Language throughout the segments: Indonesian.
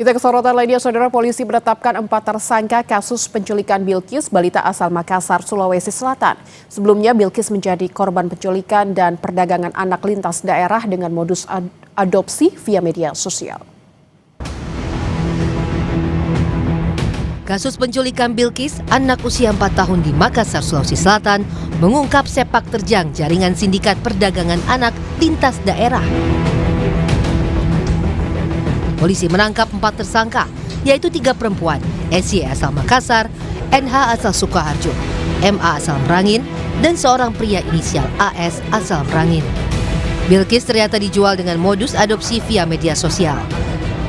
Kita ke sorotan lainnya, saudara. Polisi menetapkan 4 tersangka kasus penculikan Bilkis, balita asal Makassar, Sulawesi Selatan. Sebelumnya, Bilkis menjadi korban penculikan dan perdagangan anak lintas daerah dengan modus adopsi via media sosial. Kasus penculikan Bilkis, anak usia 4 tahun di Makassar, Sulawesi Selatan, mengungkap sepak terjang jaringan sindikat perdagangan anak lintas daerah. Polisi menangkap 4 tersangka, yaitu 3 perempuan, SY asal Makassar, NH asal Sukoharjo, MA asal Merangin, dan seorang pria inisial AS asal Merangin. Bilkis ternyata dijual dengan modus adopsi via media sosial.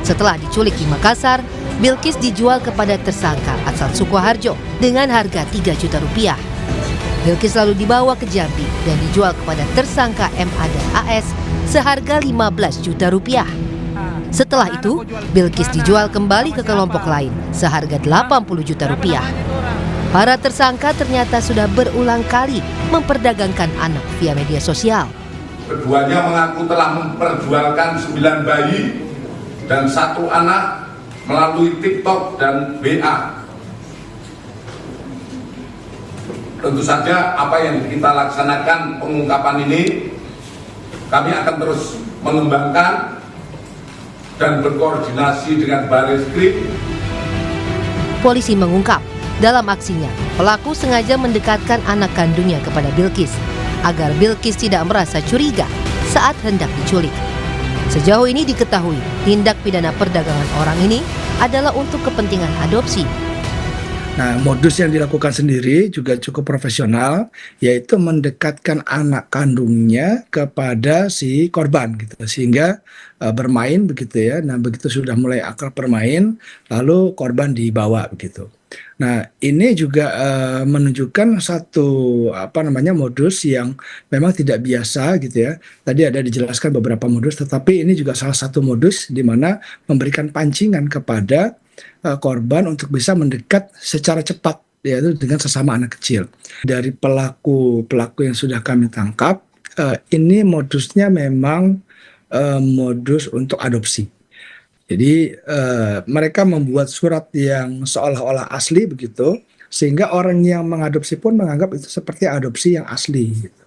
Setelah diculik di Makassar, Bilkis dijual kepada tersangka asal Sukoharjo dengan harga 3 juta rupiah. Bilkis lalu dibawa ke Jambi dan dijual kepada tersangka MA dan AS seharga 15 juta rupiah. Setelah itu, Bilkis dijual kembali ke kelompok lain seharga 80 juta rupiah. Para tersangka ternyata sudah berulang kali memperdagangkan anak via media sosial. Keduanya mengaku telah memperjualkan 9 bayi dan 1 anak melalui TikTok dan WA. Tentu saja apa yang kita laksanakan pengungkapan ini, kami akan terus mengembangkan dan berkoordinasi dengan Barreskrim. Polisi mengungkap, dalam aksinya, pelaku sengaja mendekatkan anak kandungnya kepada Bilkis, agar Bilkis tidak merasa curiga saat hendak diculik. Sejauh ini diketahui, tindak pidana perdagangan orang ini adalah untuk kepentingan adopsi. Nah, modus yang dilakukan sendiri juga cukup profesional, yaitu mendekatkan anak kandungnya kepada si korban, gitu, sehingga bermain begitu ya. Nah, begitu sudah mulai akrab bermain, lalu korban dibawa begitu. Nah, ini juga menunjukkan satu modus yang memang tidak biasa gitu ya. Tadi ada dijelaskan beberapa modus, tetapi ini juga salah satu modus di mana memberikan pancingan kepada korban untuk bisa mendekat secara cepat, yaitu dengan sesama anak kecil. Dari pelaku yang sudah kami tangkap, ini modusnya memang modus untuk adopsi. Jadi mereka membuat surat yang seolah-olah asli begitu, sehingga orang yang mengadopsi pun menganggap itu seperti adopsi yang asli. Gitu.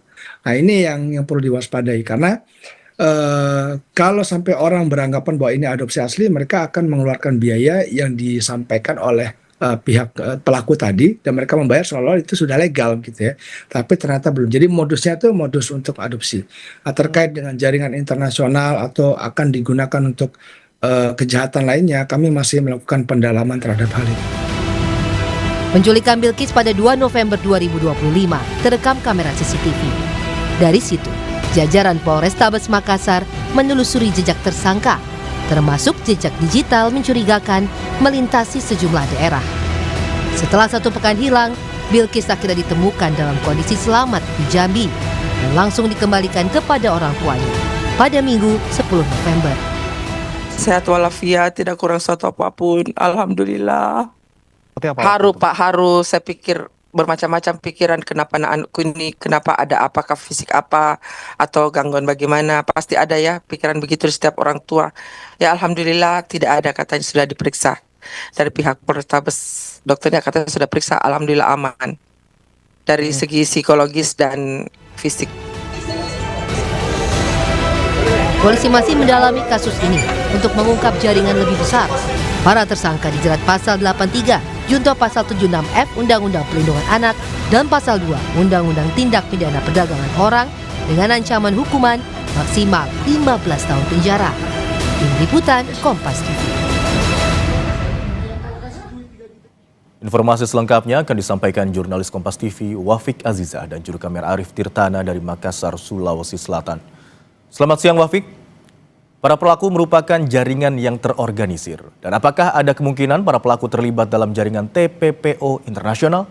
Nah, ini yang perlu diwaspadai, karena kalau sampai orang beranggapan bahwa ini adopsi asli, mereka akan mengeluarkan biaya yang disampaikan oleh pihak pelaku tadi, dan mereka membayar seolah-olah itu sudah legal gitu ya. Tapi ternyata belum. Jadi modusnya itu modus untuk adopsi. Nah, terkait dengan jaringan internasional atau akan digunakan untuk kejahatan lainnya, kami masih melakukan pendalaman terhadap hal itu. Penculikan Bilkis pada 2 November 2025 terekam kamera CCTV. Dari situ, jajaran Polrestabes Makassar menelusuri jejak tersangka, termasuk jejak digital mencurigakan melintasi sejumlah daerah. Setelah 1 pekan hilang, Bilkis akhirnya ditemukan dalam kondisi selamat di Jambi dan langsung dikembalikan kepada orang tuanya pada Minggu 10 November. Sehat walafiat, tidak kurang suatu apapun, alhamdulillah. Haru Pak, haru. Saya pikir bermacam-macam pikiran, kenapa anakku ini, kenapa ada, apakah fisik apa atau gangguan bagaimana, pasti ada ya pikiran begitu di setiap orang tua. Ya alhamdulillah tidak ada, katanya sudah diperiksa dari pihak Polrestabes, dokternya katanya sudah periksa, alhamdulillah aman dari segi psikologis dan fisik. Polisi masih mendalami kasus ini untuk mengungkap jaringan lebih besar. Para tersangka dijerat pasal 83, junto pasal 76F Undang-Undang Perlindungan Anak dan pasal 2 Undang-Undang Tindak Pidana Perdagangan Orang dengan ancaman hukuman maksimal 15 tahun penjara. Tim Liputan Kompas TV. Informasi selengkapnya akan disampaikan jurnalis Kompas TV Wafik Aziza dan juru kamera Arif Tirtana dari Makassar, Sulawesi Selatan. Selamat siang Wafik. Para pelaku merupakan jaringan yang terorganisir. Dan apakah ada kemungkinan para pelaku terlibat dalam jaringan TPPO internasional?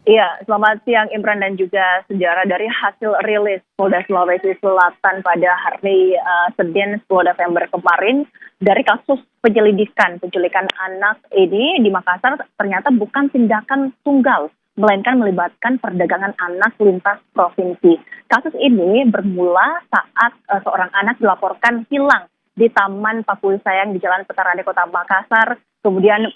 Iya, selamat siang Imran dan juga sejarah. Dari hasil rilis Polda Sulawesi Selatan pada hari Senin 10 November kemarin, dari kasus penculikan anak ini di Makassar ternyata bukan tindakan tunggal, melainkan melibatkan perdagangan anak lintas provinsi. Kasus ini bermula saat seorang anak dilaporkan hilang di Taman Pakul Sayang di Jalan Petarade Kota Makassar. Kemudian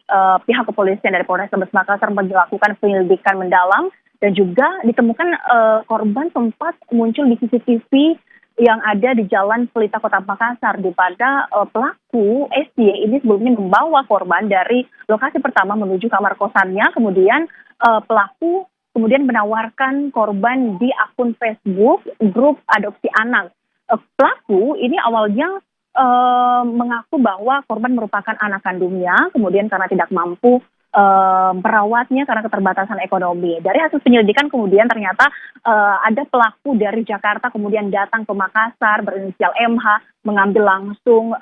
pihak kepolisian dari Polrestabes Makassar melakukan penyelidikan mendalam dan juga ditemukan korban sempat muncul di CCTV yang ada di Jalan Pelita Kota Makassar, di mana pelaku SY ini sebelumnya membawa korban dari lokasi pertama menuju kamar kosannya, kemudian pelaku kemudian menawarkan korban di akun Facebook grup adopsi anak. Pelaku ini awalnya mengaku bahwa korban merupakan anak kandungnya, kemudian karena tidak mampu merawatnya karena keterbatasan ekonomi. Dari hasil penyelidikan kemudian ternyata ada pelaku dari Jakarta kemudian datang ke Makassar berinisial MH, mengambil langsung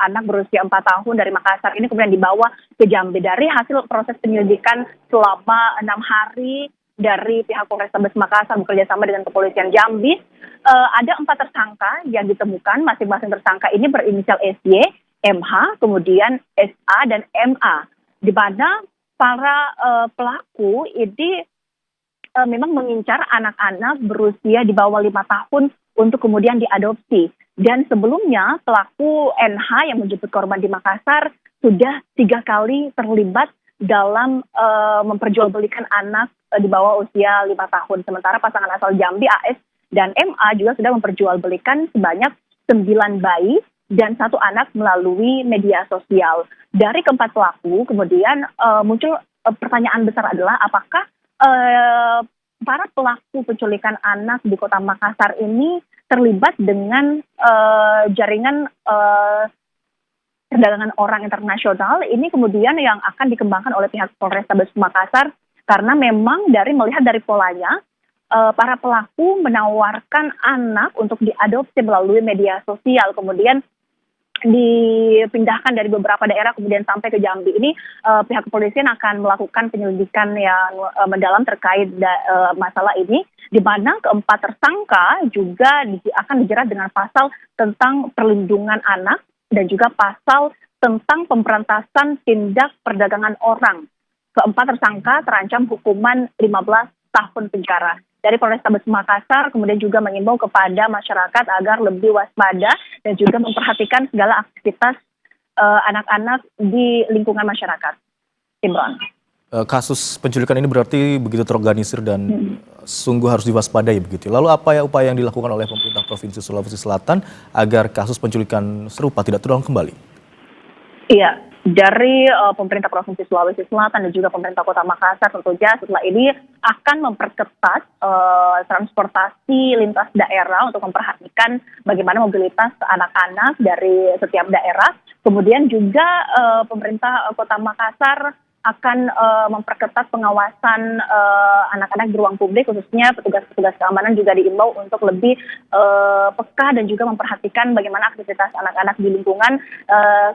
anak berusia 4 tahun dari Makassar ini kemudian dibawa ke Jambi. Dari hasil proses penyelidikan selama 6 hari dari pihak Polrestabes Makassar bekerja sama dengan kepolisian Jambi, ada 4 tersangka yang ditemukan. Masing-masing tersangka ini berinisial SY, MH, kemudian SA dan MA. Di mana para pelaku ini memang mengincar anak-anak berusia di bawah 5 tahun untuk kemudian diadopsi. Dan sebelumnya pelaku NH yang menjemput korban di Makassar sudah 3 kali terlibat dalam memperjualbelikan anak di bawah usia 5 tahun. Sementara pasangan asal Jambi AS dan MA juga sudah memperjualbelikan sebanyak 9 bayi dan 1 anak melalui media sosial. Dari keempat pelaku kemudian muncul pertanyaan besar adalah apakah para pelaku penculikan anak di Kota Makassar ini terlibat dengan jaringan perdagangan orang internasional. Ini kemudian yang akan dikembangkan oleh pihak Polrestabes Makassar karena memang melihat dari polanya para pelaku menawarkan anak untuk diadopsi melalui media sosial, kemudian dipindahkan dari beberapa daerah kemudian sampai ke Jambi. Ini pihak kepolisian akan melakukan penyelidikan yang mendalam terkait masalah ini, di mana keempat tersangka juga akan dijerat dengan pasal tentang perlindungan anak dan juga pasal tentang pemberantasan tindak perdagangan orang. Keempat tersangka terancam hukuman 15 tahun penjara. Dari Polrestabes Makassar kemudian juga mengimbau kepada masyarakat agar lebih waspada dan juga memperhatikan segala aktivitas anak-anak di lingkungan masyarakat. Imran. Kasus penculikan ini berarti begitu terorganisir dan sungguh harus diwaspadai begitu. Lalu apa ya upaya yang dilakukan oleh pemerintah Provinsi Sulawesi Selatan agar kasus penculikan serupa tidak terulang kembali? Iya. Dari pemerintah Provinsi Sulawesi Selatan dan juga pemerintah Kota Makassar tentunya setelah ini akan memperketat transportasi lintas daerah untuk memperhatikan bagaimana mobilitas anak-anak dari setiap daerah. Kemudian juga pemerintah Kota Makassar akan memperketat pengawasan anak-anak di ruang publik, khususnya petugas-petugas keamanan juga diimbau untuk lebih peka dan juga memperhatikan bagaimana aktivitas anak-anak di lingkungan.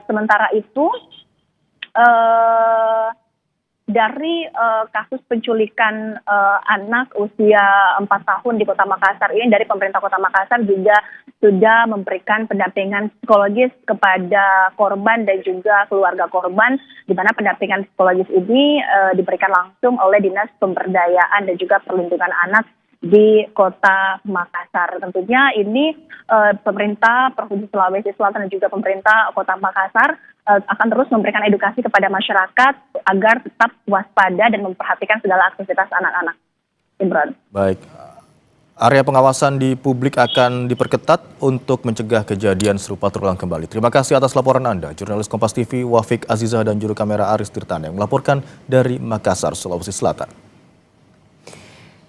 Sementara itu, dari kasus penculikan anak usia 4 tahun di Kota Makassar ini, dari pemerintah Kota Makassar juga sudah memberikan pendampingan psikologis kepada korban dan juga keluarga korban, di mana pendampingan psikologis ini diberikan langsung oleh Dinas Pemberdayaan dan juga Perlindungan Anak di Kota Makassar. Tentunya ini pemerintah Provinsi Sulawesi Selatan dan juga pemerintah Kota Makassar akan terus memberikan edukasi kepada masyarakat agar tetap waspada dan memperhatikan segala aktivitas anak-anak. Imran. Baik. Area pengawasan di publik akan diperketat untuk mencegah kejadian serupa terulang kembali. Terima kasih atas laporan Anda, jurnalis Kompas TV Wafik Azizah dan juru kamera Aris Tirtana yang melaporkan dari Makassar, Sulawesi Selatan.